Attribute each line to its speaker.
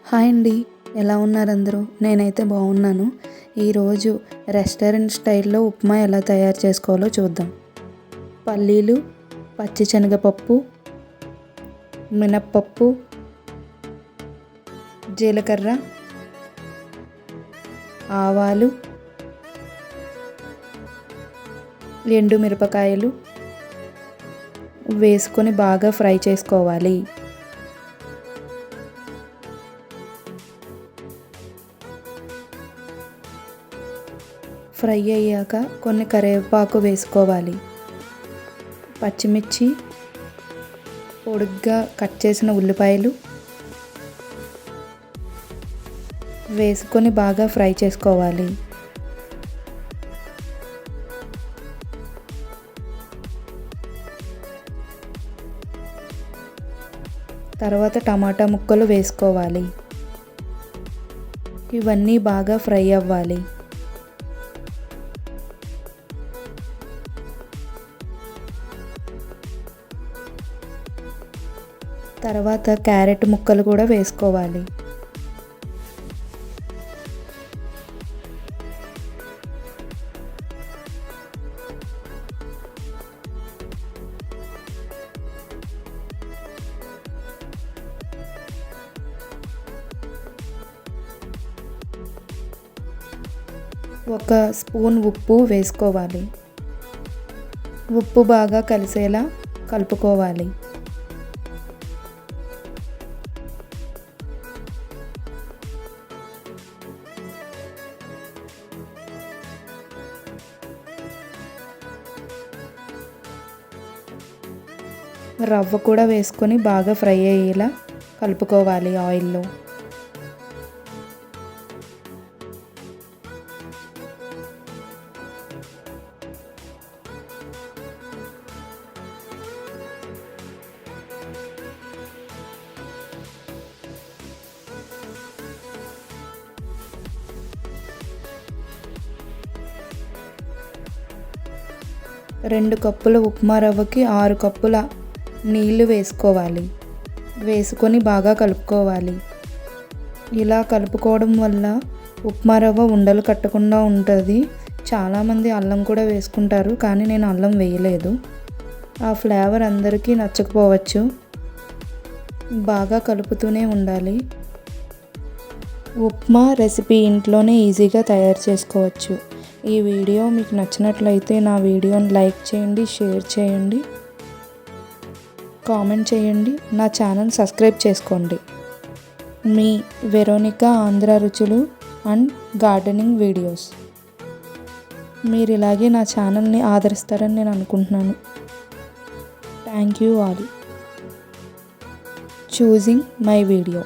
Speaker 1: Hi అండి. ఎలా ఉన్నారు అందరూ? నేనైతే బాగున్నాను. ఈరోజు రెస్టారెంట్ స్టైల్లో ఉప్మా ఎలా తయారు చేసుకోవాలో చూద్దాం. పల్లీలు, పచ్చిశనగపప్పు, మినప్పప్పు, జీలకర్ర, ఆవాలు, ఎండుమిరపకాయలు వేసుకొని బాగా ఫ్రై చేసుకోవాలి. ఫ్రై అయ్యాక కొన్ని కరివేపాకు వేసుకోవాలి. పచ్చిమిర్చి, పొడుగ్గా కట్ చేసిన ఉల్లిపాయలు వేసుకొని బాగా ఫ్రై చేసుకోవాలి. తర్వాత టమాటా ముక్కలు వేసుకోవాలి. ఇవన్నీ బాగా ఫ్రై అవ్వాలి. తర్వాత క్యారెట్ ముక్కలు కూడా వేసుకోవాలి. ఒక స్పూన్ ఉప్పు వేసుకోవాలి. ఉప్పు బాగా కలిసేలా కలుపుకోవాలి. రవ్వ కూడా వేసుకొని బాగా ఫ్రై అయ్యేలా కలుపుకోవాలి ఆయిల్లో. రెండు కప్పుల ఉప్మా రవ్వకి 6 కప్పుల నీళ్లు వేసుకోవాలి. వేసుకొని బాగా కలుపుకోవాలి. ఇలా కలుపుకోవడం వల్ల ఉప్మా రవ్వ ఉండలు కట్టకుండా ఉంటుంది. చాలామంది అల్లం కూడా వేసుకుంటారు, కానీ నేను అల్లం వేయలేదు. ఆ ఫ్లేవర్ అందరికీ నచ్చకపోవచ్చు. బాగా కలుపుతూనే ఉండాలి. ఉప్మా రెసిపీ ఇంట్లోనే ఈజీగా తయారు చేసుకోవచ్చు. ఈ వీడియో మీకు నచ్చినట్లయితే నా వీడియోని లైక్ చేయండి, షేర్ చేయండి, కామెంట్ చేయండి. నా ఛానల్ సబ్స్క్రైబ్ చేసుకోండి. మీ వెరోనికా ఆంధ్ర రుచులు అండ్ గార్డెనింగ్ వీడియోస్. మీరు ఇలాగే నా ఛానల్ని ఆదరిస్తారని నేను అనుకుంటున్నాను. Thank you all choosing my video.